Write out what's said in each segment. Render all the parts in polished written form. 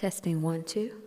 Testing 1, 2.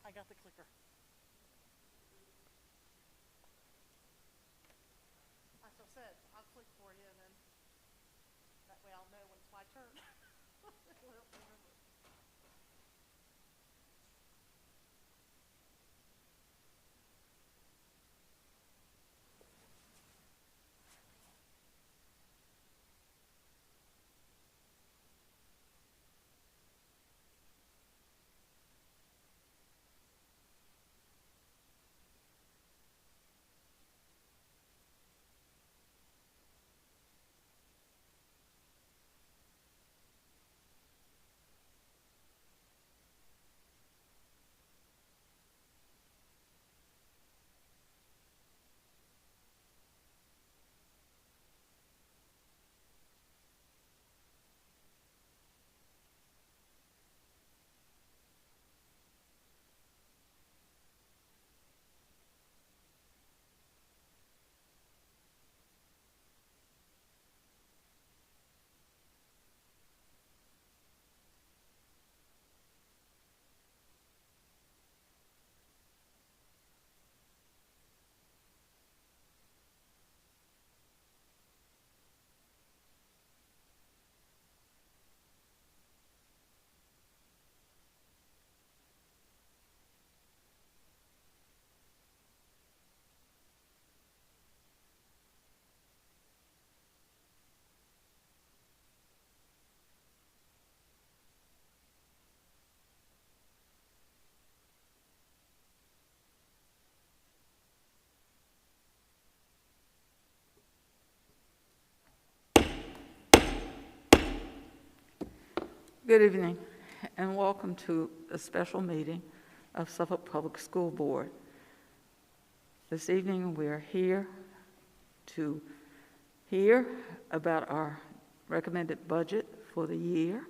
I got the clicker. As I said, I'll click for you, and then that way I'll know when it's my turn. It'll help me remember. Good evening, and welcome to a special meeting of Suffolk Public School Board. This evening, we are here to hear about our recommended budget for the year.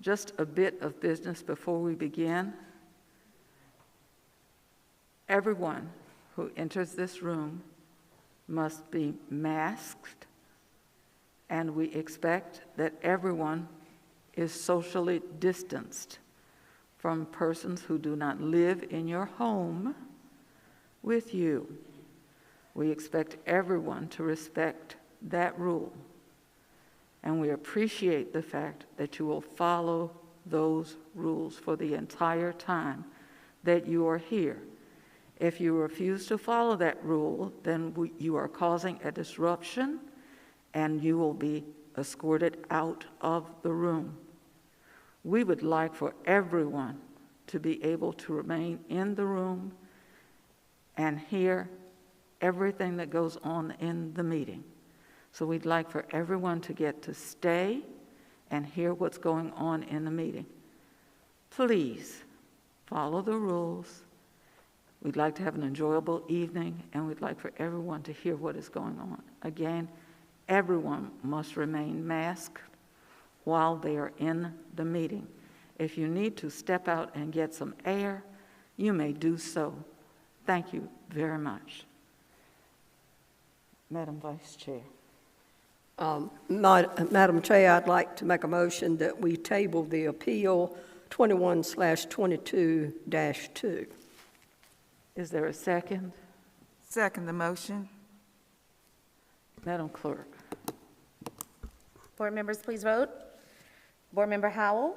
Just a bit of business before we begin. Everyone who enters this room must be masked, and we expect that everyone is socially distanced from persons who do not live in your home with you. We expect everyone to respect that rule, and we appreciate the fact that you will follow those rules for the entire time that you are here. If you refuse to follow that rule, then you are causing a disruption and you will be escorted out of the room. We would like for everyone to be able to remain in the room and hear everything that goes on in the meeting. So we'd like for everyone to get to stay and hear what's going on in the meeting. Please follow the rules. We'd like to have an enjoyable evening, and we'd like for everyone to hear what is going on. Again, everyone must remain masked while they are in the meeting. If you need to step out and get some air, you may do so. Thank you very much. Madam Vice Chair. Madam Chair, I'd like to make a motion that we table the appeal 21/22-2. Is there a second? Second the motion. Madam Clerk. Board members, please vote. Board Member Howell?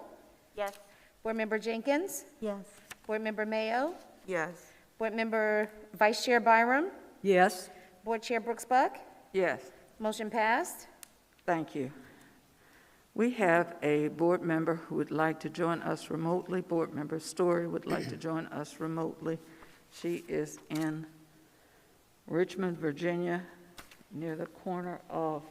Yes. Board Member Jenkins? Yes. Board Member Mayo? Yes. Board Member Vice Chair Byram? Yes. Board Chair Brooks Buck? Yes. Motion passed. Thank you. We have a board member who would like to join us remotely. Board Member Story would like to join us remotely. She is in Richmond, Virginia, near the corner of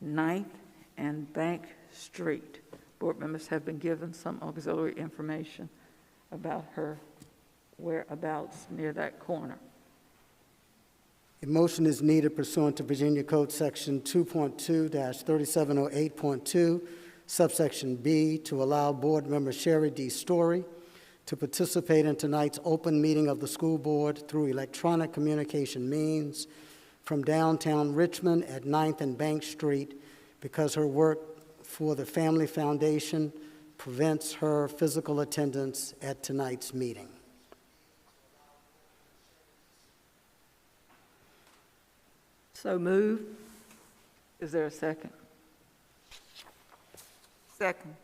9th and Bank Street. Board members have been given some auxiliary information about her whereabouts near that corner. A motion is needed pursuant to Virginia Code Section 2.2-3708.2, subsection B, to allow Board Member Sherry D. Story to participate in tonight's open meeting of the school board through electronic communication means from downtown Richmond at 9th and Bank Street because her work for the Family Foundation prevents her physical attendance at tonight's meeting. So move. Is there a second? Second.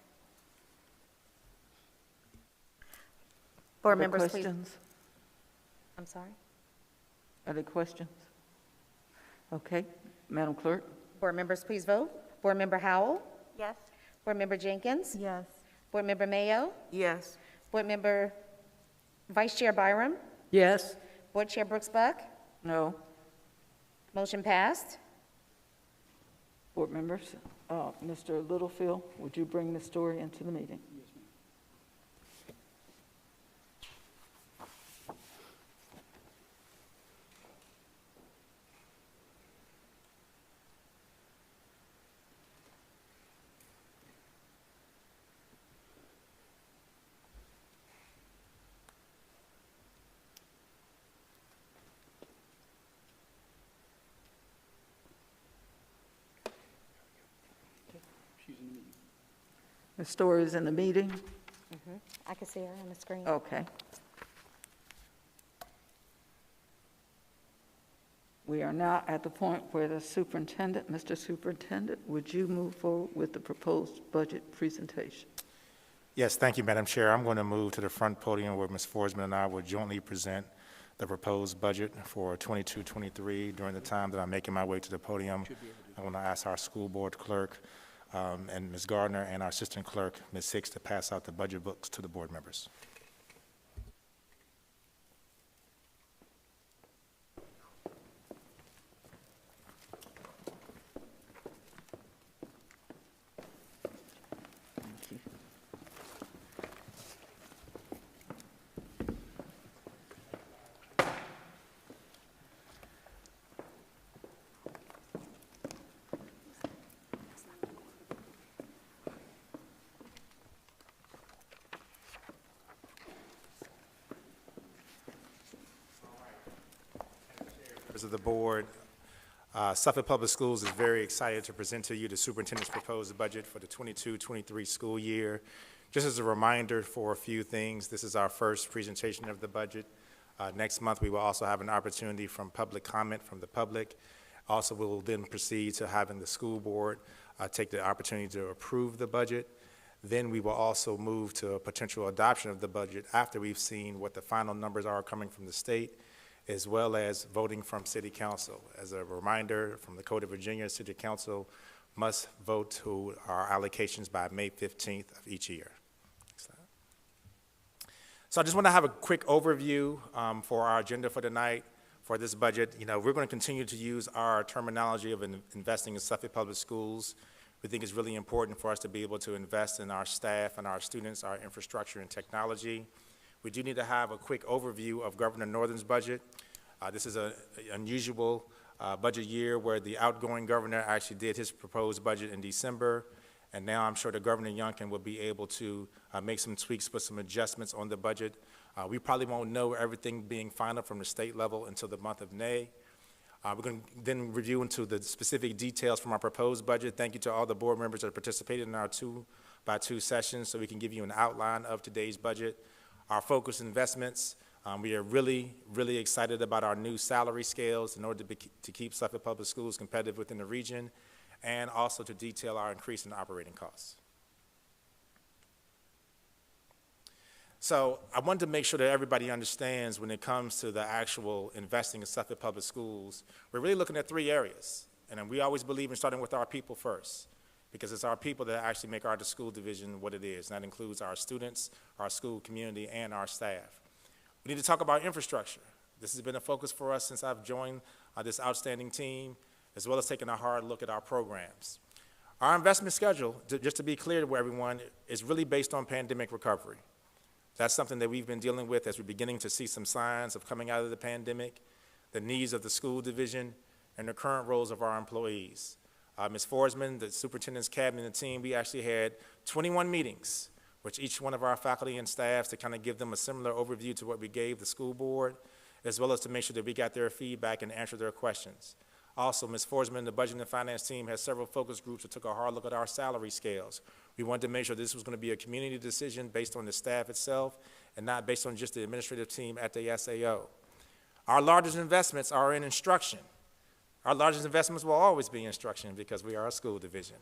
Board Other members, please. questions? I'm sorry. Are there questions? Okay, Madam Clerk. Board members, please vote. Board Member Howell? Yes. Board Member Jenkins? Yes. Board Member Mayo? Yes. Board Member Vice Chair Byram? Yes. Board Chair Brooks Buck? No. Motion passed. Board members, Mr. Littlefield, would you bring Ms. Story into the meeting? Ms. Story is in the meeting? I can see her on the screen. Okay. We are now at the point where the superintendent, Mr. Superintendent, would you move forward with the proposed budget presentation? Yes, thank you, Madam Chair. I'm going to move to the front podium where Ms. Forsman and I will jointly present the proposed budget for 22-23. During the time that I'm making my way to the podium, I want to ask our school board clerk and Ms. Gardner and our assistant clerk, Ms. Hicks, to pass out the budget books to the board members. Thank you. Members of the board, Suffolk Public Schools is very excited to present to you the superintendent's proposed budget for the 22-23 school year. Just as a reminder for a few things, this is our first presentation of the budget. Next month, we will also have an opportunity from public comment from the public. Also, we will then proceed to having the school board take the opportunity to approve the budget. Then we will also move to a potential adoption of the budget after we've seen what the final numbers are coming from the state, as well as voting from City Council. As a reminder, from the Code of Virginia, City Council must vote to our allocations by May 15th of each year. So I just want to have a quick overview for our agenda for tonight for this budget. You know, we're going to continue to use our terminology of investing in Suffolk Public Schools. We think it's really important for us to be able to invest in our staff and our students, our infrastructure and technology. We do need to have a quick overview of Governor Northen's budget. This is an unusual budget year where the outgoing governor actually did his proposed budget in December, and now I'm sure that Governor Youngkin will be able to make some tweaks, put some adjustments on the budget. We probably won't know everything being final from the state level until the month of May. We're going to then review into the specific details from our proposed budget. Thank you to all the board members that participated in our 2x2 sessions so we can give you an outline of today's budget. Our focus investments, we are really, really excited about our new salary scales in order to keep Suffolk Public Schools competitive within the region, and also to detail our increase in operating costs. So I wanted to make sure that everybody understands when it comes to the actual investing in Suffolk Public Schools, we're really looking at 3 areas. And we always believe in starting with our people first, because it's our people that actually make our school division what it is. And that includes our students, our school community, and our staff. We need to talk about infrastructure. This has been a focus for us since I've joined this outstanding team, as well as taking a hard look at our programs. Our investment schedule, just to be clear to everyone, is really based on pandemic recovery. That's something that we've been dealing with as we're beginning to see some signs of coming out of the pandemic, the needs of the school division, and the current roles of our employees. Ms. Forsman, the superintendent's cabinet, and the team, we actually had 21 meetings with each one of our faculty and staff to kind of give them a similar overview to what we gave the school board, as well as to make sure that we got their feedback and answer their questions. Also, Ms. Forsman, the budget and finance team, has several focus groups that took a hard look at our salary scales. We wanted to make sure this was going to be a community decision based on the staff itself and not based on just the administrative team at the SAO. Our largest investments are in instruction. Our largest investments will always be instruction because we are a school division.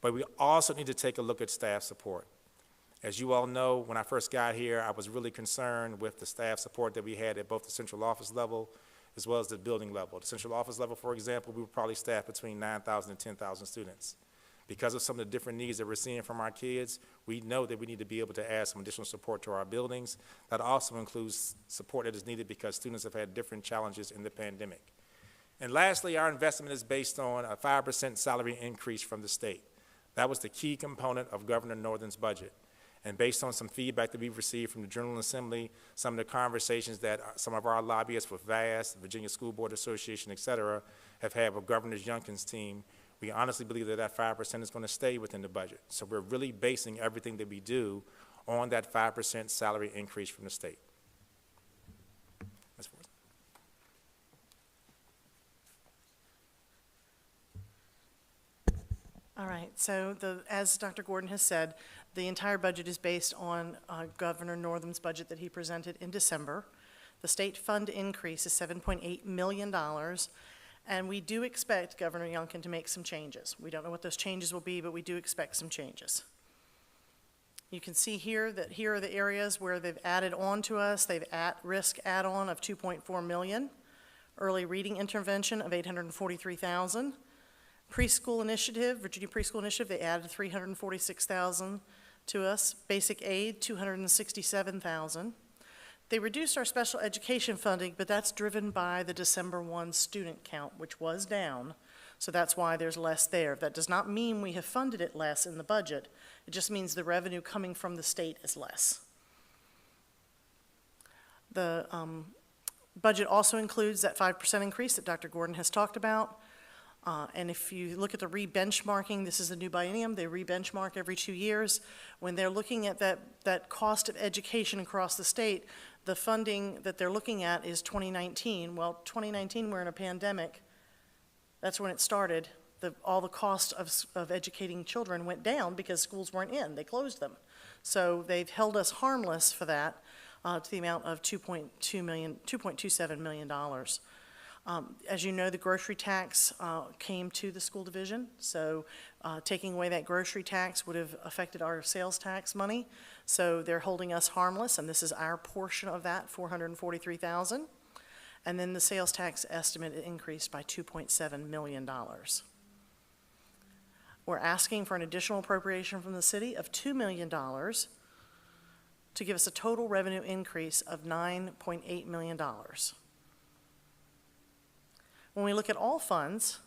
But we also need to take a look at staff support. As you all know, when I first got here, I was really concerned with the staff support that we had at both the central office level as well as the building level. The central office level, for example, we were probably staffed between 9,000 and 10,000 students. Because of some of the different needs that we're seeing from our kids, we know that we need to be able to add some additional support to our buildings. That also includes support that is needed because students have had different challenges in the pandemic. And lastly, our investment is based on a 5% salary increase from the state. That was the key component of Governor Northen's budget. And based on some feedback that we've received from the General Assembly, some of the conversations that some of our lobbyists with VAST, Virginia School Board Association, et cetera, have had with Governor Youngkin's team, we honestly believe that that 5% is going to stay within the budget. So we're really basing everything that we do on that 5% salary increase from the state. Ms. Ford. All right, so as Dr. Gordon has said, the entire budget is based on Governor Northen's budget that he presented in December. The state fund increase is $7.8 million, and we do expect Governor Youngkin to make some changes. We don't know what those changes will be, but we do expect some changes. You can see here that here are the areas where they've added on to us. They've at-risk add-on of $2.4 million, early reading intervention of $843,000, preschool initiative, Virginia Preschool Initiative, they added $346,000 to us, basic aid, $267,000. They reduced our special education funding, but that's driven by the December 1 student count, which was down, so that's why there's less there. That does not mean we have funded it less in the budget. It just means the revenue coming from the state is less. The budget also includes that 5% increase that Dr. Gordon has talked about. And if you look at the re-benchmarking, this is a new biennium, they re-benchmark every 2 years. When they're looking at that cost of education across the state, the funding that they're looking at is 2019. Well, 2019, we're in a pandemic. That's when it started. All the cost of educating children went down because schools weren't in, they closed them. So they've held us harmless for that to the amount of $2.27 million. As you know, the grocery tax came to the school division, so taking away that grocery tax would have affected our sales tax money. So they're holding us harmless, and this is our portion of that, $443,000. And then the sales tax estimate increased by $2.7 million. We're asking for an additional appropriation from the city of $2 million to give us a total revenue increase of $9.8 million. When we look at all funds,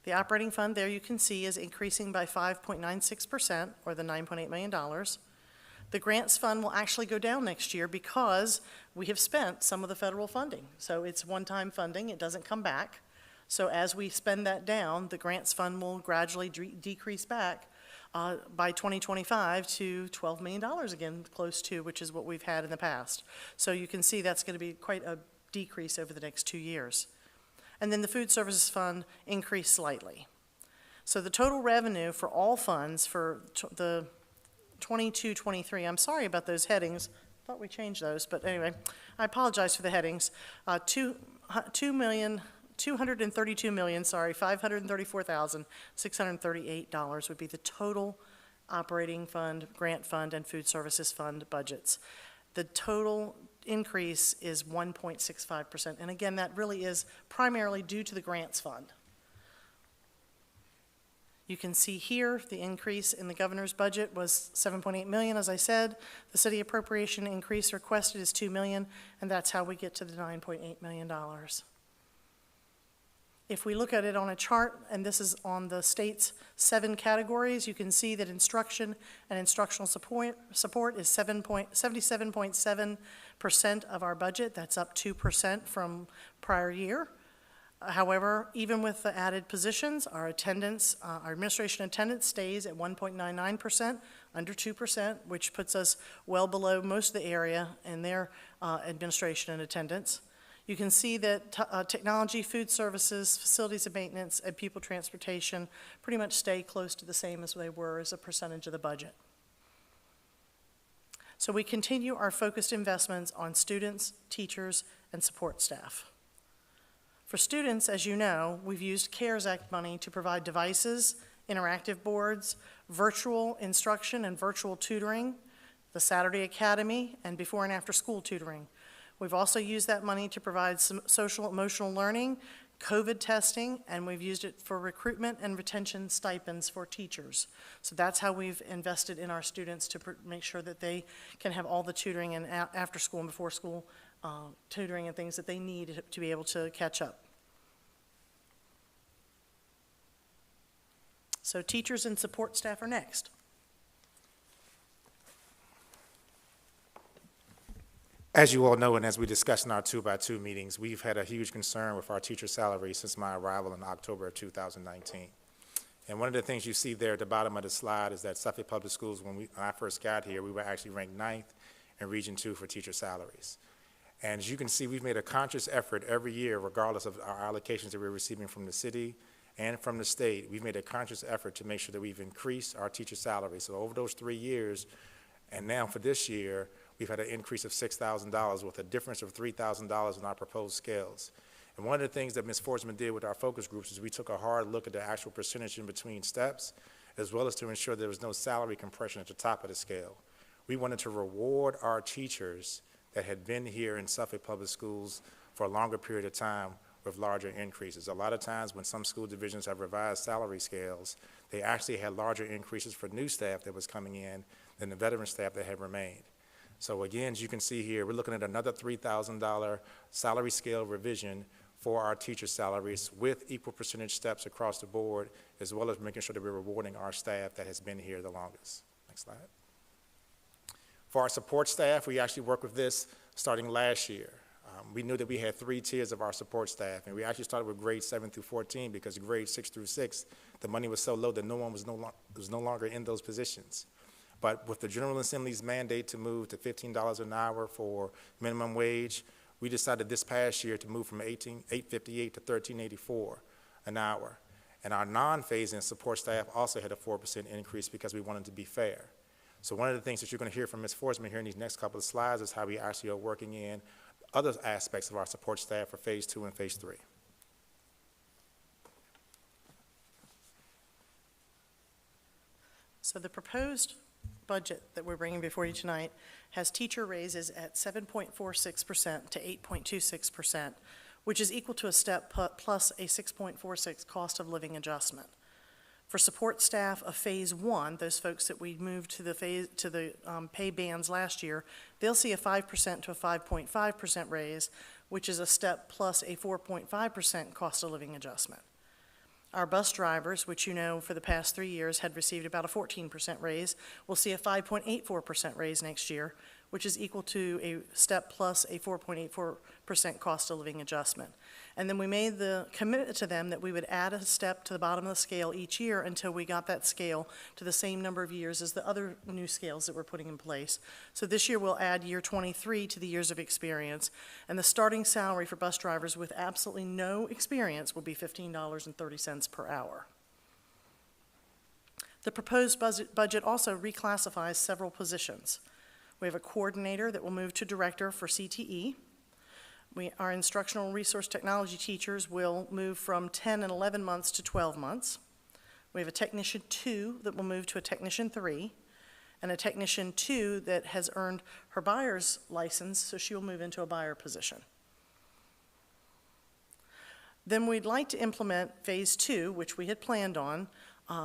the operating fund there you can see is increasing by 5.96%, or the $9.8 million. The grants fund will actually go down next year because we have spent some of the federal funding. So it's one-time funding, it doesn't come back. So as we spend that down, the grants fund will gradually decrease back by 2025 to $12 million again, close to, which is what we've had in the past. So you can see that's going to be quite a decrease over the next 2 years. And then the food services fund increased slightly. So the total revenue for all funds for the 22-23, I'm sorry about those headings. I thought we changed those, but anyway, I apologize for the headings. $534,638 would be the total operating fund, grant fund, and food services fund budgets. The total increase is 1.65%, and again, that really is primarily due to the grants fund. You can see here the increase in the governor's budget was $7.8 million, as I said. The city appropriation increase requested is $2 million, and that's how we get to the $9.8 million. If we look at it on a chart, and this is on the state's 7 categories, you can see that instruction and instructional support is 77.7% of our budget. That's up 2% from prior year. However, even with the added positions, our attendance, our administration attendance stays at 1.99%, under 2%, which puts us well below most of the area in their administration and attendance. You can see that technology, food services, facilities and maintenance, and people transportation pretty much stay close to the same as they were as a percentage of the budget. So we continue our focused investments on students, teachers, and support staff. For students, as you know, we've used CARES Act money to provide devices, interactive boards, virtual instruction and virtual tutoring, the Saturday Academy, and before and after school tutoring. We've also used that money to provide some social emotional learning, COVID testing, and we've used it for recruitment and retention stipends for teachers. So that's how we've invested in our students to make sure that they can have all the tutoring and after school and before school tutoring and things that they need to be able to catch up. So teachers and support staff are next. As you all know, and as we discussed in our 2x2 meetings, we've had a huge concern with our teacher salaries since my arrival in October of 2019. And one of the things you see there at the bottom of the slide is that Suffolk Public Schools, when I first got here, we were actually ranked 9th in Region 2 for teacher salaries. And as you can see, we've made a conscious effort every year, regardless of our allocations that we're receiving from the city and from the state, we've made a conscious effort to make sure that we've increased our teacher salaries. So over those 3 years, and now for this year, we've had an increase of $6,000 with a difference of $3,000 in our proposed scales. And one of the things that Ms. Forsman did with our focus groups is we took a hard look at the actual percentage in between steps, as well as to ensure there was no salary compression at the top of the scale. We wanted to reward our teachers that had been here in Suffolk Public Schools for a longer period of time with larger increases. A lot of times when some school divisions have revised salary scales, they actually had larger increases for new staff that was coming in than the veteran staff that had remained. So again, as you can see here, we're looking at another $3,000 salary scale revision for our teacher salaries with equal percentage steps across the board, as well as making sure that we're rewarding our staff that has been here the longest. Next slide. For our support staff, we actually worked with this starting last year. We knew that we had 3 tiers of our support staff, and we actually started with grades 7 through 14 because grades 6 through 6, the money was so low that no one was no longer in those positions. But with the General Assembly's mandate to move to $15 an hour for minimum wage, we decided this past year to move from $8.58 to $13.84 an hour. And our non-phase-in support staff also had a 4% increase because we wanted to be fair. So one of the things that you're going to hear from Ms. Forsman here in these next couple of slides is how we actually are working in other aspects of our support staff for phase 2 and phase 3. So the proposed budget that we're bringing before you tonight has teacher raises at 7.46% to 8.26%, which is equal to a step plus a 6.46 cost of living adjustment. For support staff of Phase 1, those folks that we moved to the pay bands last year, they'll see a 5% to a 5.5% raise, which is a step plus a 4.5% cost of living adjustment. Our bus drivers, which you know for the past 3 years had received about a 14% raise, will see a 5.84% raise next year, which is equal to a step plus a 4.84% cost of living adjustment. And then we made the commitment to them that we would add a step to the bottom of the scale each year until we got that scale to the same number of years as the other new scales that we're putting in place. So this year we'll add year 23 to the years of experience, and the starting salary for bus drivers with absolutely no experience will be $15.30 per hour. The proposed budget also reclassifies several positions. We have a coordinator that will move to director for CTE. Our instructional resource technology teachers will move from 10 and 11 months to 12 months. We have a technician 2 that will move to a technician 3, and a technician 2 that has earned her buyer's license, so she will move into a buyer position. Then we'd like to implement Phase 2, which we had planned on,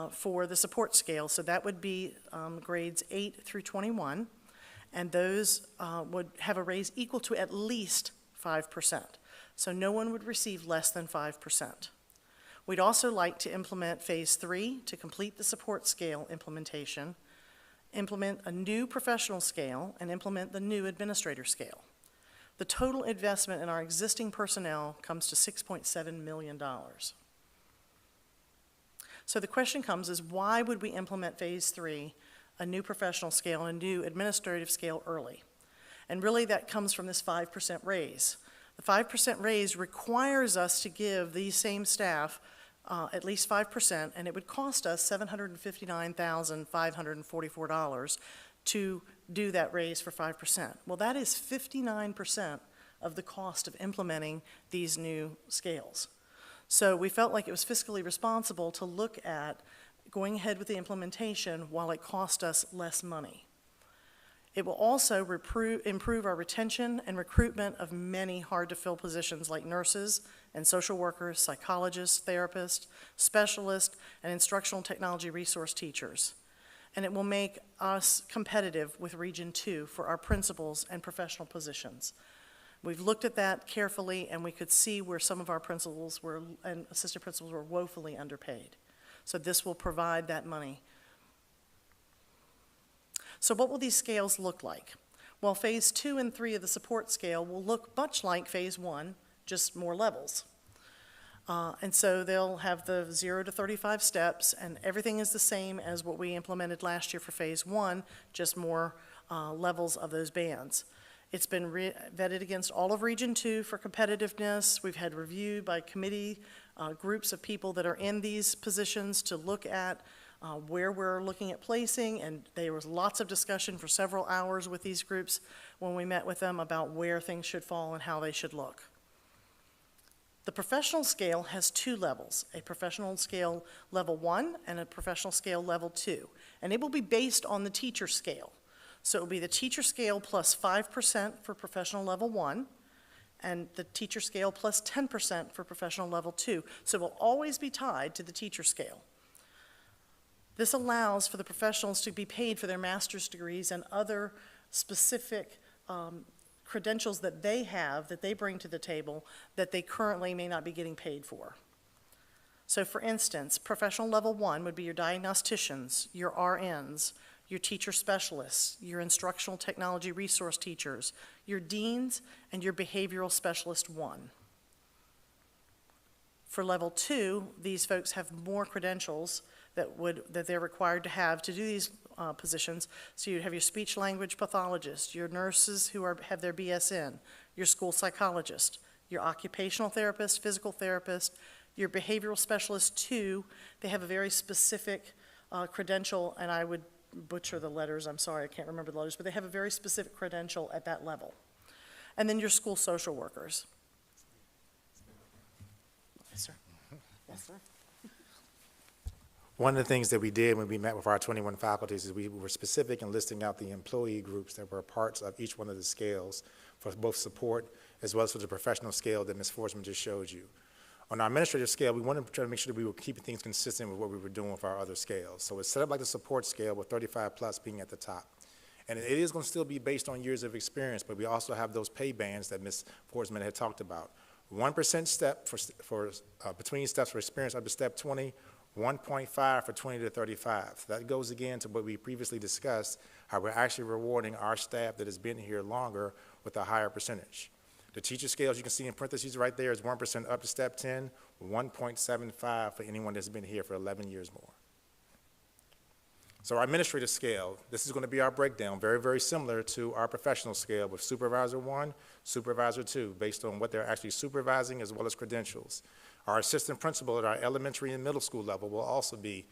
for the support scale. So that would be grades 8 through 21. And those would have a raise equal to at least 5%. So no one would receive less than 5%. We'd also like to implement Phase 3 to complete the support scale implementation, implement a new professional scale, and implement the new administrator scale. The total investment in our existing personnel comes to $6.7 million. So the question comes is, why would we implement Phase 3, a new professional scale, and a new administrative scale early? And really that comes from this 5% raise. The 5% raise requires us to give these same staff at least 5%, and it would cost us $759,544 to do that raise for 5%. Well, that is 59% of the cost of implementing these new scales. So we felt like it was fiscally responsible to look at going ahead with the implementation while it cost us less money. It will also improve our retention and recruitment of many hard-to-fill positions like nurses and social workers, psychologists, therapists, specialists, and instructional technology resource teachers. And it will make us competitive with Region 2 for our principals and professional positions. We've looked at that carefully, and we could see where some of our principals and assistant principals were woefully underpaid. So this will provide that money. So what will these scales look like? Well, Phase 2 and 3 of the support scale will look much like Phase 1, just more levels. And so they'll have the 0 to 35 steps, and everything is the same as what we implemented last year for Phase 1, just more levels of those bands. It's been vetted against all of Region 2 for competitiveness. We've had review by committee, groups of people that are in these positions to look at where we're looking at placing, and there was lots of discussion for several hours with these groups when we met with them about where things should fall and how they should look. The professional scale has 2 levels, a professional scale level 1 and a professional scale level 2, and it will be based on the teacher scale. So it will be the teacher scale plus 5% for professional level 1, and the teacher scale plus 10% for professional level 2. So it will always be tied to the teacher scale. This allows for the professionals to be paid for their master's degrees and other specific credentials that they have, that they bring to the table, that they currently may not be getting paid for. So for instance, professional level 1 would be your diagnosticians, your RNs, your teacher specialists, your instructional technology resource teachers, your deans, and your behavioral specialist 1. For level 2, these folks have more credentials that they're required to have to do these positions. So you have your speech language pathologist, your nurses who have their BSN, your school psychologist, your occupational therapist, physical therapist, your behavioral specialist 2. They have a very specific credential, and I would butcher the letters, I'm sorry, I can't remember the letters, but they have a very specific credential at that level. And then your school social workers. Yes, sir. Yes, sir. One of the things that we did when we met with our 21 faculties is we were specific in listing out the employee groups that were parts of each one of the scales for both support as well as for the professional scale that Ms. Forsman just showed you. On our administrative scale, we wanted to try to make sure that we were keeping things consistent with what we were doing with our other scales. So it's set up like the support scale with 35 plus being at the top. And it is going to still be based on years of experience, but we also have those pay bands that Ms. Forsman had talked about. 1% step for between steps for experience up to step 20, 1.5 for 20 to 35. So that goes again to what we previously discussed, how we're actually rewarding our staff that has been here longer with a higher percentage. The teacher scales you can see in parentheses right there is 1% up to step 10, 1.75 for anyone that's been here for 11 years more. So our administrative scale, this is going to be our breakdown, very, very similar to our professional scale with supervisor 1, supervisor 2, based on what they're actually supervising as well as credentials. Our assistant principal at our elementary and middle school level will also be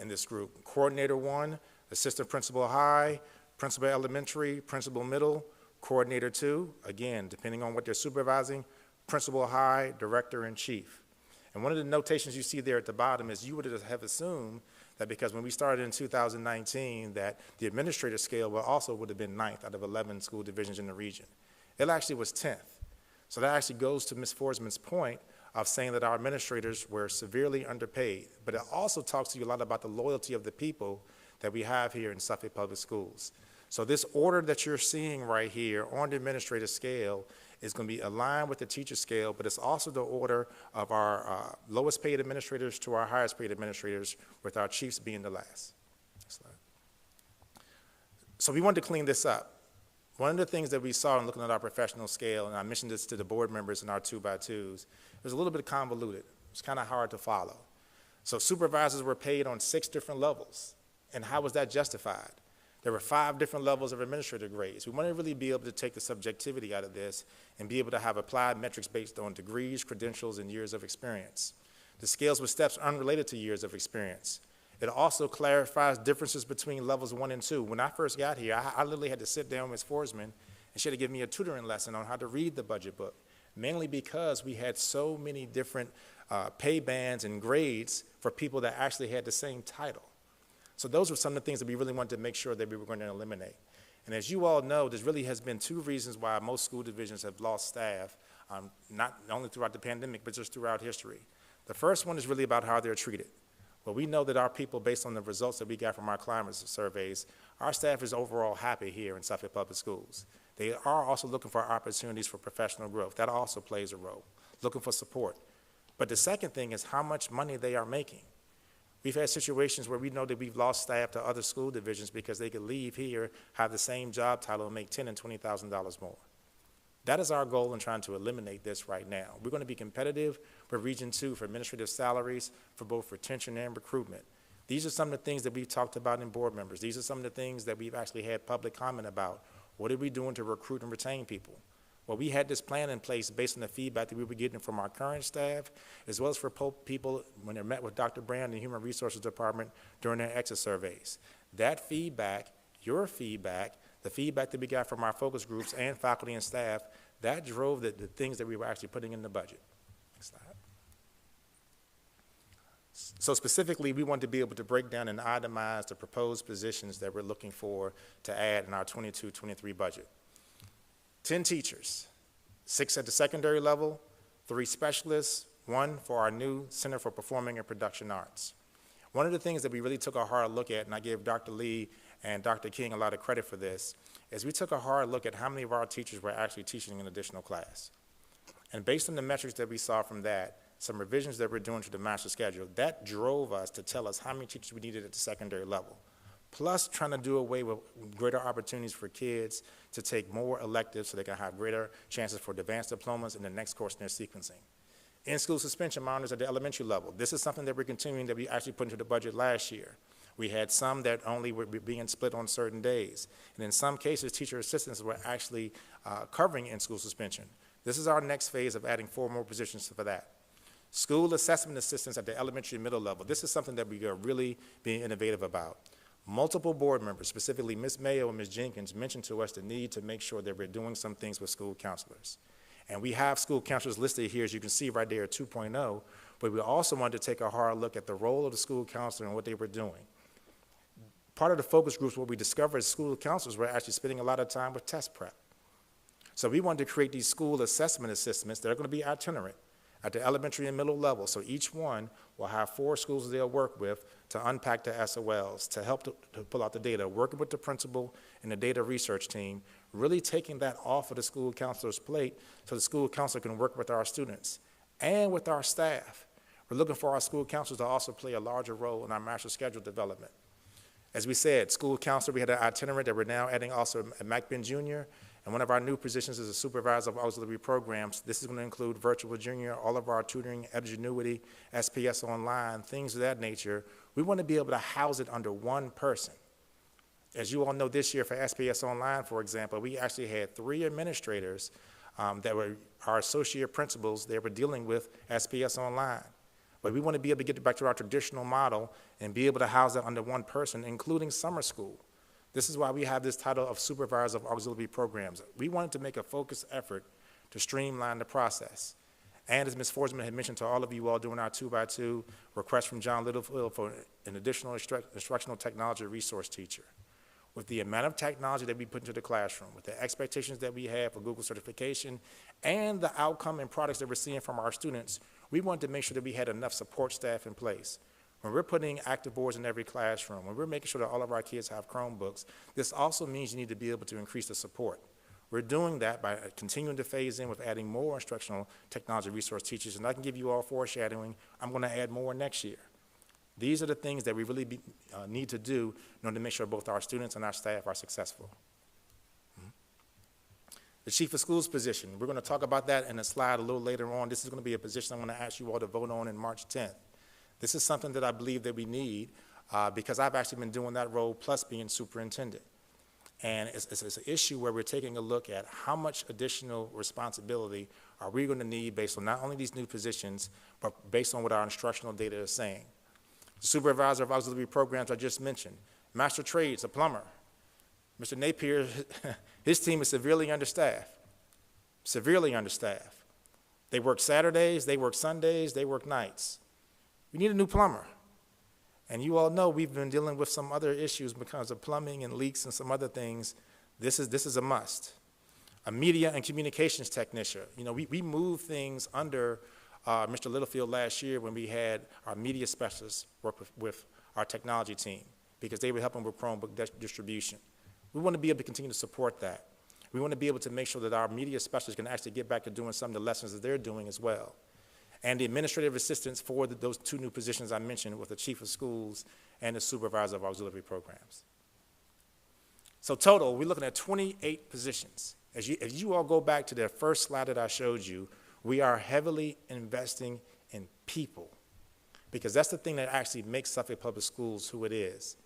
in this group. Coordinator 1, assistant principal high, principal elementary, principal middle, coordinator 2, again, depending on what they're supervising, principal high, director in chief. And one of the notations you see there at the bottom is you would have assumed that because when we started in 2019 that the administrative scale would have been 9th out of 11 school divisions in the region. It actually was 10th. So that actually goes to Ms. Forsman's point of saying that our administrators were severely underpaid, but it also talks to you a lot about the loyalty of the people that we have here in Suffolk Public Schools. So this order that you're seeing right here on the administrative scale is going to be aligned with the teacher scale, but it's also the order of our lowest paid administrators to our highest paid administrators, with our chiefs being the last. Next slide. So we wanted to clean this up. One of the things that we saw in looking at our professional scale, and I mentioned this to the board members in our 2x2s, it was a little bit convoluted. It was kind of hard to follow. So supervisors were paid on 6 different levels, and how was that justified? There were 5 different levels of administrative grades. We want to really be able to take the subjectivity out of this and be able to have applied metrics based on degrees, credentials, and years of experience. The scales with steps unrelated to years of experience. It also clarifies differences between levels 1 and 2. When I first got here, I literally had to sit down with Ms. Forsman, and she had to give me a tutoring lesson on how to read the budget book, mainly because we had so many different pay bands and grades for people that actually had the same title. So those were some of the things that we really wanted to make sure that we were going to eliminate. And as you all know, there really has been 2 reasons why most school divisions have lost staff, not only throughout the pandemic, but just throughout history. The first one is really about how they're treated. Well, we know that our people, based on the results that we got from our climate surveys, our staff is overall happy here in Suffolk Public Schools. They are also looking for opportunities for professional growth. That also plays a role, looking for support. But the second thing is how much money they are making. We've had situations where we know that we've lost staff to other school divisions because they could leave here, have the same job title, and make $10,000 and $20,000 more. That is our goal in trying to eliminate this right now. We're going to be competitive for Region 2 for administrative salaries, for both retention and recruitment. These are some of the things that we've talked about in board members. These are some of the things that we've actually had public comment about. What are we doing to recruit and retain people? Well, we had this plan in place based on the feedback that we were getting from our current staff, as well as for people when they met with Dr. Brand in the Human Resources Department during their exit surveys. That feedback, your feedback, the feedback that we got from our focus groups and faculty and staff, that drove the things that we were actually putting in the budget. Next slide. So specifically, we want to be able to break down and itemize the proposed positions that we're looking for to add in our 22-23 budget. 10 teachers, 6 at the secondary level, 3 specialists, 1 for our new Center for Performing and Production Arts. One of the things that we really took a hard look at, and I give Dr. Lee and Dr. King a lot of credit for this, is we took a hard look at how many of our teachers were actually teaching an additional class. And based on the metrics that we saw from that, some revisions that we're doing to the master schedule, that drove us to tell us how many teachers we needed at the secondary level. Plus trying to do away with greater opportunities for kids to take more electives so they can have greater chances for advanced diplomas in the next course in their sequencing. In-school suspension monitors at the elementary level. This is something that we're continuing that we actually put into the budget last year. We had some that only were being split on certain days. And in some cases, teacher assistants were actually covering in-school suspension. This is our next phase of adding 4 more positions for that. School assessment assistants at the elementary and middle level. This is something that we are really being innovative about. Multiple board members, specifically Ms. Mayo and Ms. Jenkins, mentioned to us the need to make sure that we're doing some things with school counselors. And we have school counselors listed here, as you can see right there, 2.0, but we also wanted to take a hard look at the role of the school counselor and what they were doing. Part of the focus groups, what we discovered is school counselors were actually spending a lot of time with test prep. So we wanted to create these school assessment assessments that are going to be itinerant at the elementary and middle level. So each one will have 4 schools they'll work with to unpack the SOLs, to help to pull out the data, working with the principal and the data research team, really taking that off of the school counselor's plate so the school counselor can work with our students and with our staff. We're looking for our school counselors to also play a larger role in our master schedule development. As we said, school counselor, we had an itinerant that we're now adding also at McBin Jr., and one of our new positions is a supervisor of auxiliary programs. This is going to include virtual junior, all of our tutoring, Edgenuity, SPS online, things of that nature. We want to be able to house it under one person. As you all know, this year for SPS online, for example, we actually had 3 administrators that were our associate principals. They were dealing with SPS online. But we want to be able to get back to our traditional model and be able to house it under one person, including summer school. This is why we have this title of Supervisor of Auxiliary Programs. We wanted to make a focused effort to streamline the process. And as Ms. Forsman had mentioned to all of you all during our 2x2 request from John Littlefield for an additional instructional technology resource teacher. With the amount of technology that we put into the classroom, with the expectations that we have for Google certification, and the outcome and products that we're seeing from our students, we wanted to make sure that we had enough support staff in place. When we're putting active boards in every classroom, when we're making sure that all of our kids have Chromebooks, this also means you need to be able to increase the support. We're doing that by continuing to phase in with adding more instructional technology resource teachers, and I can give you all foreshadowing, I'm going to add more next year. These are the things that we really need to do in order to make sure both our students and our staff are successful. The chief of schools position, we're going to talk about that in a slide a little later on. This is going to be a position I'm going to ask you all to vote on in March 10th. This is something that I believe that we need because I've actually been doing that role plus being superintendent. And it's an issue where we're taking a look at how much additional responsibility are we going to need based on not only these new positions, but based on what our instructional data is saying. The supervisor of auxiliary programs I just mentioned, master trades, a plumber. Mr. Napier, his team is severely understaffed, severely understaffed. They work Saturdays, they work Sundays, they work nights. We need a new plumber. And you all know we've been dealing with some other issues because of plumbing and leaks and some other things. This is a must. A media and communications technician. You know, we moved things under Mr. Littlefield last year when we had our media specialists work with our technology team because they were helping with Chromebook distribution. We want to be able to continue to support that. We want to be able to make sure that our media specialists can actually get back to doing some of the lessons that they're doing as well. And the administrative assistants for those 2 new positions I mentioned with the chief of schools and the supervisor of auxiliary programs. So total, we're looking at 28 positions. As you all go back to the first slide that I showed you, we are heavily investing in people because that's the thing that actually makes Suffolk Public Schools who it is.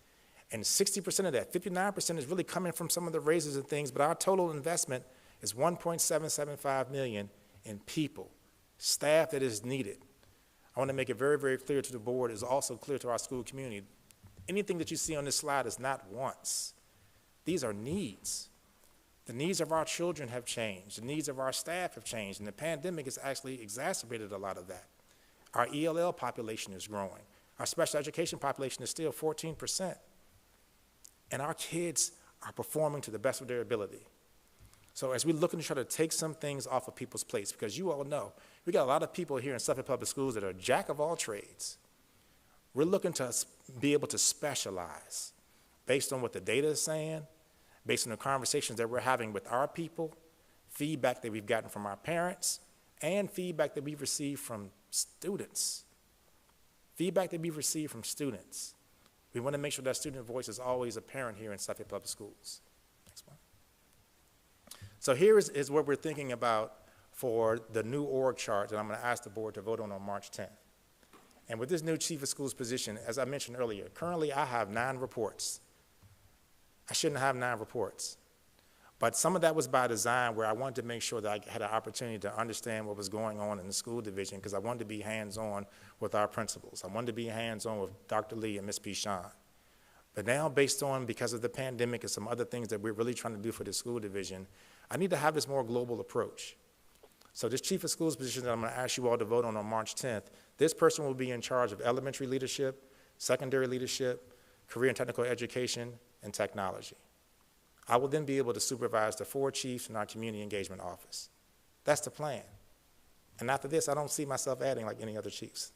And 60% of that, 59% is really coming from some of the raises and things, but our total investment is $1.775 million in people. Staff that is needed. I want to make it very, very clear to the board, is also clear to our school community. Anything that you see on this slide is not wants. These are needs. The needs of our children have changed. The needs of our staff have changed, and the pandemic has actually exacerbated a lot of that. Our ELL population is growing. Our special education population is still 14%. And our kids are performing to the best of their ability. So as we're looking to try to take some things off of people's plates, because you all know, we got a lot of people here in Suffolk Public Schools that are jack of all trades. We're looking to be able to specialize based on what the data is saying, based on the conversations that we're having with our people, feedback that we've gotten from our parents, and feedback that we've received from students. Feedback that we've received from students. We want to make sure that student voice is always apparent here in Suffolk Public Schools. Next one. So here is what we're thinking about for the new org chart that I'm going to ask the board to vote on March 10th. And with this new chief of schools position, as I mentioned earlier, currently I have 9 reports. I shouldn't have 9 reports. But some of that was by design where I wanted to make sure that I had an opportunity to understand what was going on in the school division because I wanted to be hands-on with our principals. I wanted to be hands-on with Dr. Lee and Ms. Pichon. But now because of the pandemic and some other things that we're really trying to do for the school division, I need to have this more global approach. So this chief of schools position that I'm going to ask you all to vote on March 10th, this person will be in charge of elementary leadership, secondary leadership, career and technical education, and technology. I will then be able to supervise the 4 chiefs in our community engagement office. That's the plan. And after this, I don't see myself adding like any other chiefs.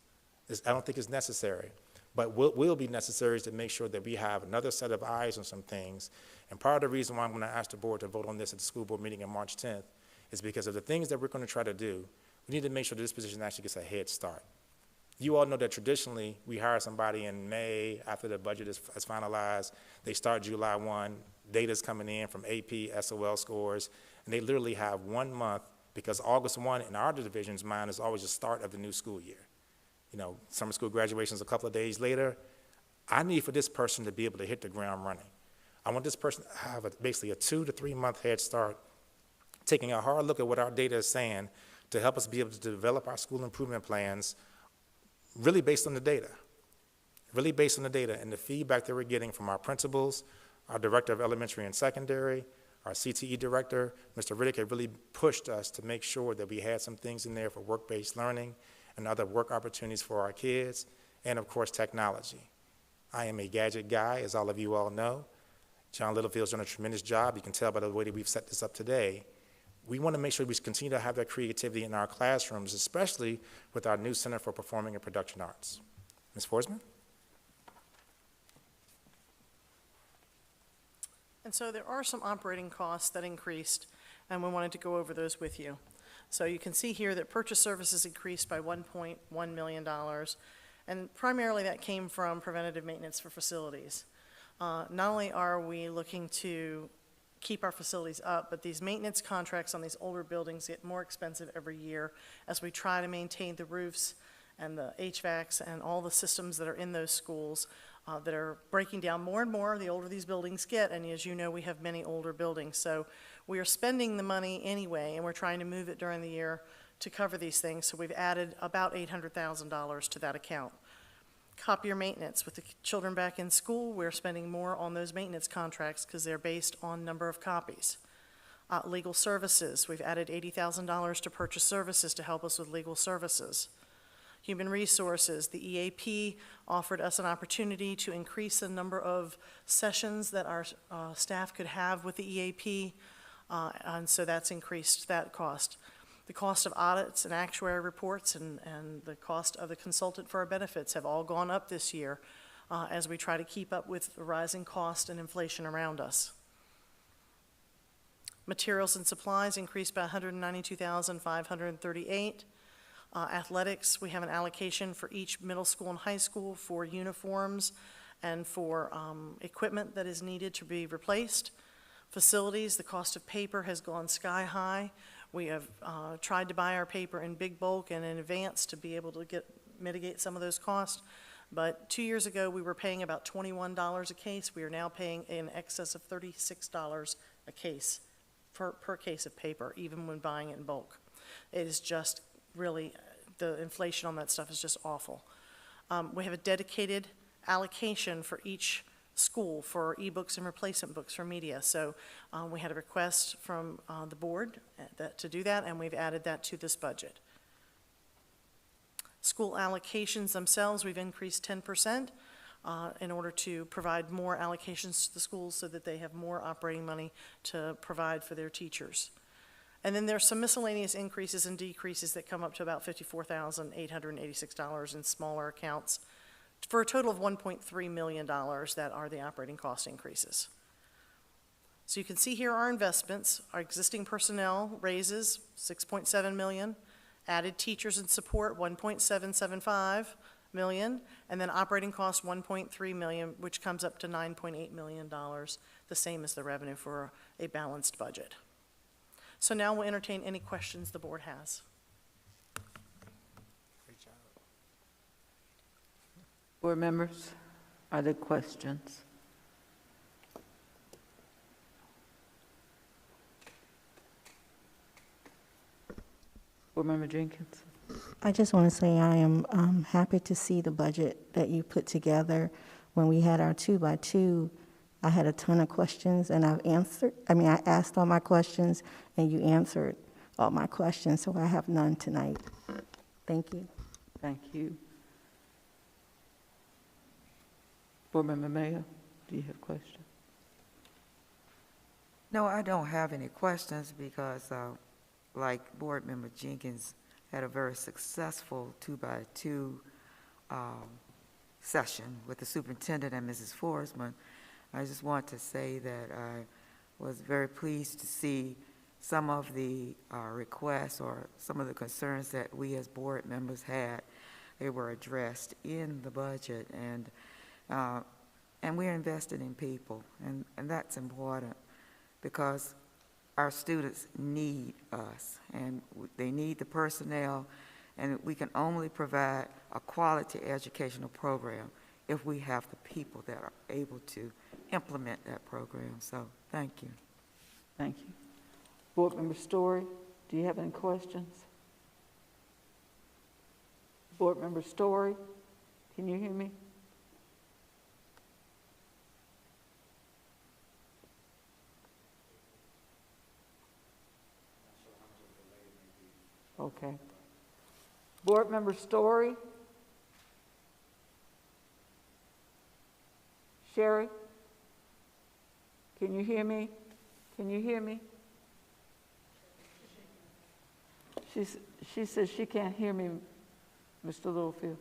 I don't think it's necessary. But what will be necessary is to make sure that we have another set of eyes on some things. And part of the reason why I'm going to ask the board to vote on this at the school board meeting on March 10th is because of the things that we're going to try to do. We need to make sure that this position actually gets a head start. You all know that traditionally we hire somebody in May after the budget is finalized. They start July 1. Data's coming in from AP, SOL scores, and they literally have 1 month because August 1 in our division's mind is always the start of the new school year. You know, summer school graduation is a couple of days later. I need for this person to be able to hit the ground running. I want this person to have basically a 2 to 3 month head start, taking a hard look at what our data is saying to help us be able to develop our school improvement plans really based on the data, and the feedback that we're getting from our principals, our director of elementary and secondary, our CTE director, Mr. Riddick, had really pushed us to make sure that we had some things in there for work-based learning and other work opportunities for our kids, and of course, technology. I am a gadget guy, as all of you all know. John Littlefield's done a tremendous job. You can tell by the way that we've set this up today. We want to make sure we continue to have that creativity in our classrooms, especially with our new Center for Performing and Production Arts. Ms. Forsman? And so there are some operating costs that increased, and we wanted to go over those with you. So you can see here that purchase services increased by $1.1 million, and primarily that came from preventative maintenance for facilities. Not only are we looking to keep our facilities up, but these maintenance contracts on these older buildings get more expensive every year as we try to maintain the roofs and the HVACs and all the systems that are in those schools that are breaking down more and more the older these buildings get, and as you know, we have many older buildings. So we are spending the money anyway, and we're trying to move it during the year to cover these things, so we've added about $800,000 to that account. Copier maintenance, with the children back in school, we're spending more on those maintenance contracts because they're based on number of copies. Legal services, we've added $80,000 to purchase services to help us with legal services. Human resources, the EAP offered us an opportunity to increase the number of sessions that our staff could have with the EAP, and so that's increased that cost. The cost of audits and actuary reports and the cost of the consultant for our benefits have all gone up this year as we try to keep up with the rising cost and inflation around us. Materials and supplies increased by $192,538. Athletics, we have an allocation for each middle school and high school for uniforms and for equipment that is needed to be replaced. Facilities, the cost of paper has gone sky high. We have tried to buy our paper in big bulk and in advance to be able to mitigate some of those costs. But 2 years ago, we were paying about $21 a case. We are now paying in excess of $36 a case per case of paper, even when buying it in bulk. It is just really, the inflation on that stuff is just awful. We have a dedicated allocation for each school for ebooks and replacement books for media. So we had a request from the board to do that, and we've added that to this budget. School allocations themselves, we've increased 10% in order to provide more allocations to the schools so that they have more operating money to provide for their teachers. And then there's some miscellaneous increases and decreases that come up to about $54,886 in smaller accounts, for a total of $1.3 million that are the operating cost increases. So you can see here our investments, our existing personnel raises $6.7 million, added teachers and support $1.775 million, and then operating costs $1.3 million, which comes up to $9.8 million, the same as the revenue for a balanced budget. So now we'll entertain any questions the board has. Board members, are there questions? Board Member Jenkins. I just want to say I am happy to see the budget that you put together. When we had our 2x2, I had a ton of questions, and I asked all my questions, and you answered all my questions, so I have none tonight. Thank you. Thank you. Board Member Mayo, do you have questions? No, I don't have any questions because, like Board Member Jenkins had a very successful 2x2 session with the superintendent and Mrs. Forsman. I just want to say that I was very pleased to see some of the requests or some of the concerns that we as board members had. They were addressed in the budget, and we're invested in people, and that's important because our students need us, and they need the personnel, and we can only provide a quality educational program if we have the people that are able to implement that program. So, thank you. Thank you. Board Member Story, do you have any questions? Board Member Story, can you hear me? Okay. Board Member Story? Sherry? Can you hear me? Can you hear me? She says she can't hear me, Mr. Littlefield.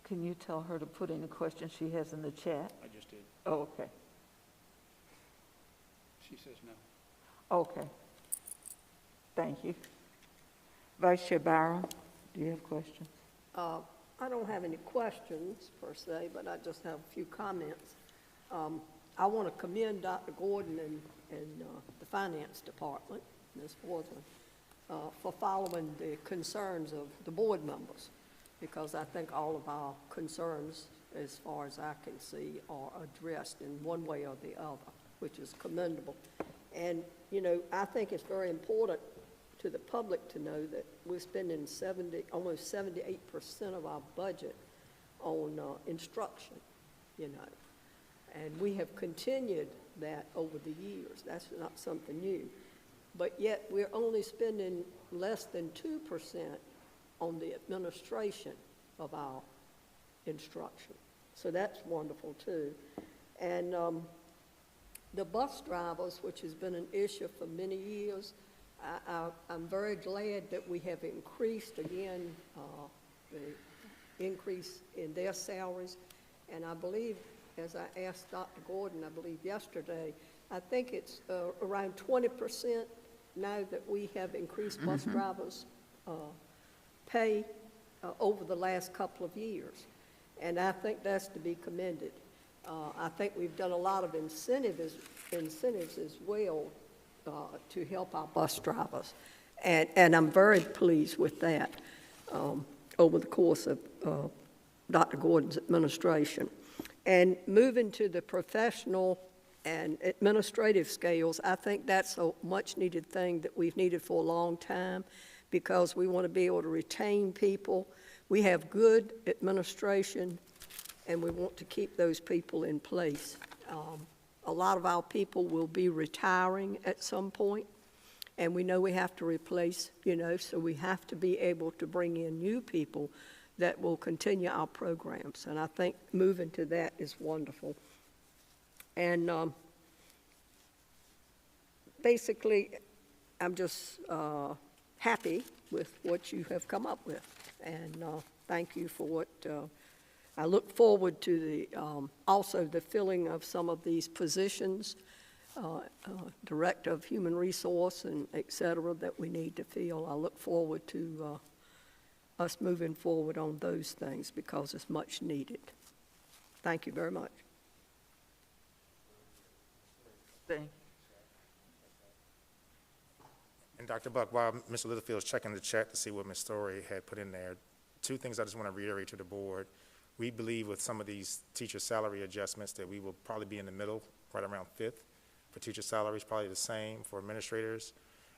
Can you tell her to put any questions she has in the chat? I just did. Oh, okay. She says no. Okay. Thank you. Vice Chair Byram, do you have questions? I don't have any questions per se, but I just have a few comments. I want to commend Dr. Gordon and the Finance Department, Ms. Forsman, for following the concerns of the board members, because I think all of our concerns, as far as I can see, are addressed in one way or the other, which is commendable. And, you know, I think it's very important to the public to know that we're spending almost 78% of our budget on instruction, you know. And we have continued that over the years. That's not something new. But yet we're only spending less than 2% on the administration of our instruction. So that's wonderful too. And the bus drivers, which has been an issue for many years, I'm very glad that we have increased again the increase in their salaries. And I believe, as I asked Dr. Gordon, I believe yesterday, I think it's around 20% now that we have increased bus drivers' pay over the last couple of years. And I think that's to be commended. I think we've done a lot of incentives as well to help our bus drivers. And I'm very pleased with that over the course of Dr. Gordon's administration. And moving to the professional and administrative scales, I think that's a much-needed thing that we've needed for a long time, because we want to be able to retain people. We have good administration, and we want to keep those people in place. A lot of our people will be retiring at some point, and we know we have to replace, you know, so we have to be able to bring in new people that will continue our programs. And I think moving to that is wonderful. And basically, I'm just happy with what you have come up with. And thank you for what I look forward to the also the filling of some of these positions, Director of Human Resource and et cetera, that we need to fill. I look forward to us moving forward on those things because it's much needed. Thank you very much. Thank you. And Dr. Buck, while Mr. Littlefield's checking the chat to see what Ms. Story had put in there, two things I just want to reiterate to the board. We believe with some of these teacher salary adjustments that we will probably be in the middle, right around fifth. For teacher salaries, probably the same for administrators.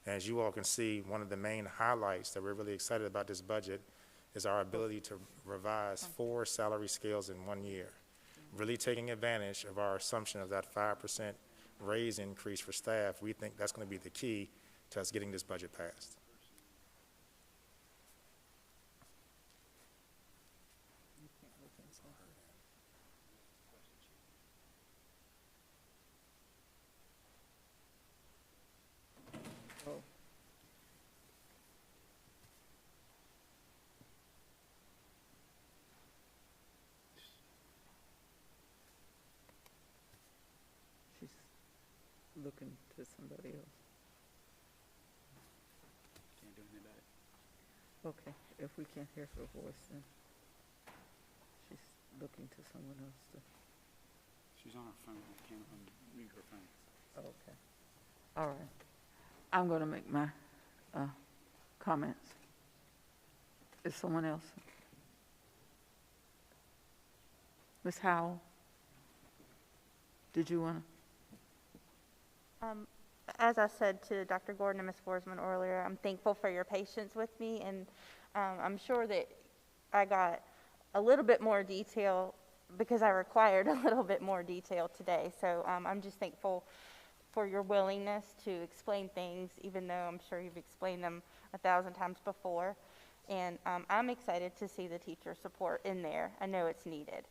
And as you all can see, one of the main highlights that we're really excited about this budget is our ability to revise 4 salary scales in 1 year, really taking advantage of our assumption of that 5% raise increase for staff. We think that's going to be the key to us getting this budget passed. She's looking to somebody else. Can't do anything about it. Okay, if we can't hear her voice, then she's looking to someone else to, She's on her phone. I can't unmute her phone. okay. All right. I'm going to make my comments. Is someone else? Ms. Howell? Did you want to? As I said to Dr. Gordon and Ms. Forsman earlier, I'm thankful for your patience with me, and I'm sure that I got a little bit more detail because I required a little bit more detail today. So I'm just thankful for your willingness to explain things, even though I'm sure you've explained them 1,000 times before. And I'm excited to see the teacher support in there. I know it's needed.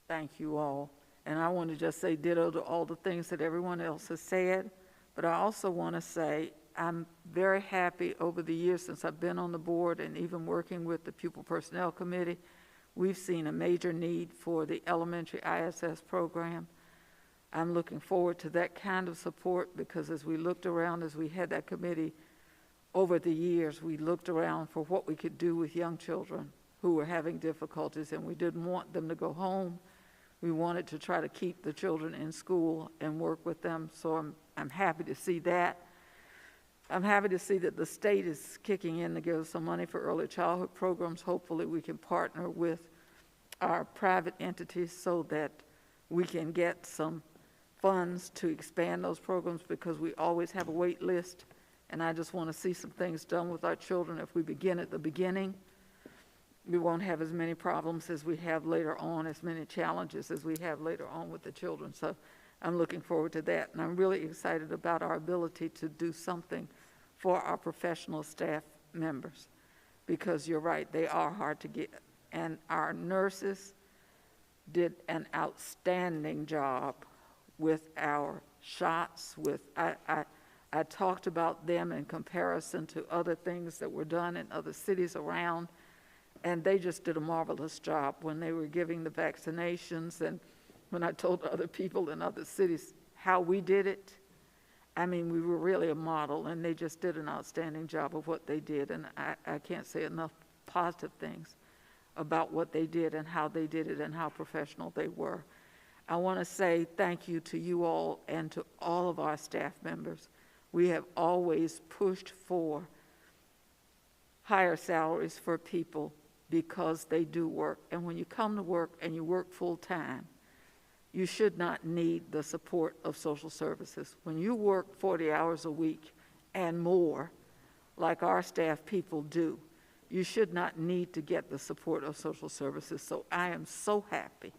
Thank you all. And I want to just say ditto to all the things that everyone else has said. But I also want to say I'm very happy over the years since I've been on the board and even working with the Pupil Personnel Committee, we've seen a major need for the elementary ISS program. I'm looking forward to that kind of support because as we looked around, as we had that committee over the years, we looked around for what we could do with young children who were having difficulties, and we didn't want them to go home. We wanted to try to keep the children in school and work with them, so I'm happy to see that. I'm happy to see that the state is kicking in to give us some money for early childhood programs. Hopefully we can partner with our private entities so that we can get some funds to expand those programs because we always have a wait list, and I just want to see some things done with our children. If we begin at the beginning, we won't have as many problems as we have later on, as many challenges as we have later on with the children. So I'm looking forward to that, and I'm really excited about our ability to do something for our professional staff members because you're right, they are hard to get. And our nurses did an outstanding job with our shots. I talked about them in comparison to other things that were done in other cities around, and they just did a marvelous job when they were giving the vaccinations. And when I told other people in other cities how we did it, I mean, we were really a model, and they just did an outstanding job of what they did. And I can't say enough positive things about what they did and how they did it and how professional they were. I want to say thank you to you all and to all of our staff members. We have always pushed for higher salaries for people because they do work. And when you come to work and you work full-time, you should not need the support of social services. When you work 40 hours a week and more, like our staff people do, you should not need to get the support of social services. So I am so happy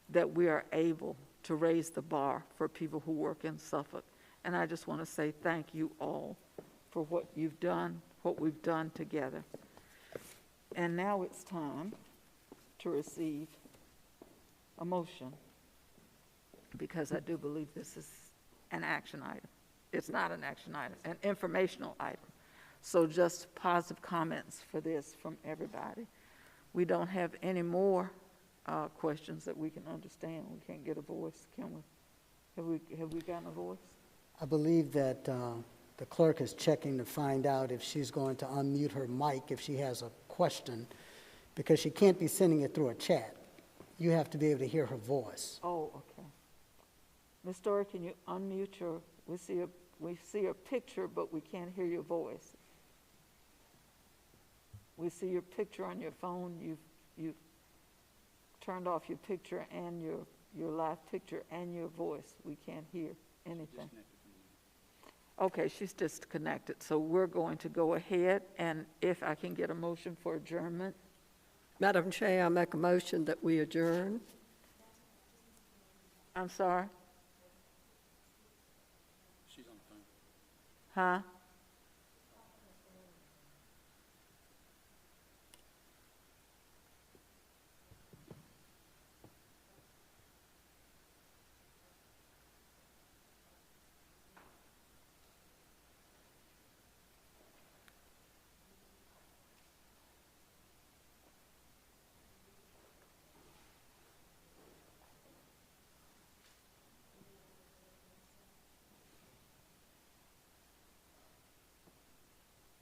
that we are able to raise the bar for people who work in Suffolk. And I just want to say thank you all for what you've done, what we've done together. And now it's time to receive a motion, because I do believe this is an action item. It's not an action item, an informational item. So just positive comments for this from everybody. We don't have any more questions that we can understand. We can't get a voice, can we? Have we gotten a voice? I believe that the clerk is checking to find out if she's going to unmute her mic if she has a question, because she can't be sending it through a chat. You have to be able to hear her voice. Oh, okay. Ms. Story, can you unmute your, we see a We see your picture, but we can't hear your voice. We see your picture on your phone. You've turned off your picture and your live picture and your voice. We can't hear anything. Okay, she's disconnected, so we're going to go ahead, and if I can get a motion for adjournment. Madam Chair, I make a motion that we adjourn. I'm sorry? She's on the phone. Huh?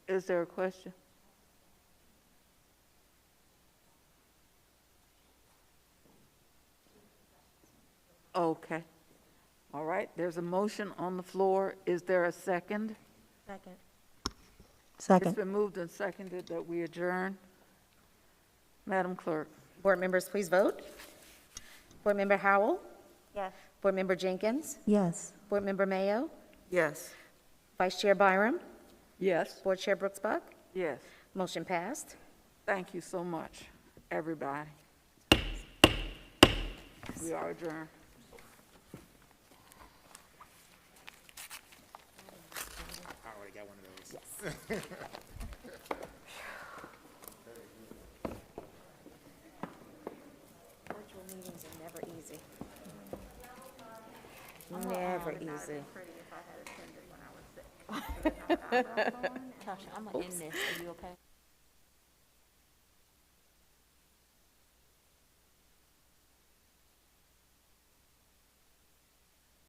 Is there a question? Okay. All right, there's a motion on the floor. Is there a second? Second. It's Second. been moved and seconded that we adjourn. Madam Clerk. Board members, please vote. Board Member Howell? Yes. Board Member Jenkins? Yes. Board Member Mayo? Yes. Vice Chair Byram? Yes. Board Chair Brooks-Buck? Yes. Motion passed. Thank you so much, everybody. We are adjourned. I already got one of those. Virtual meetings are never easy. Never easy. Pretty if I had attended when I was sick. Tasha, I'm gonna end this. Are you okay?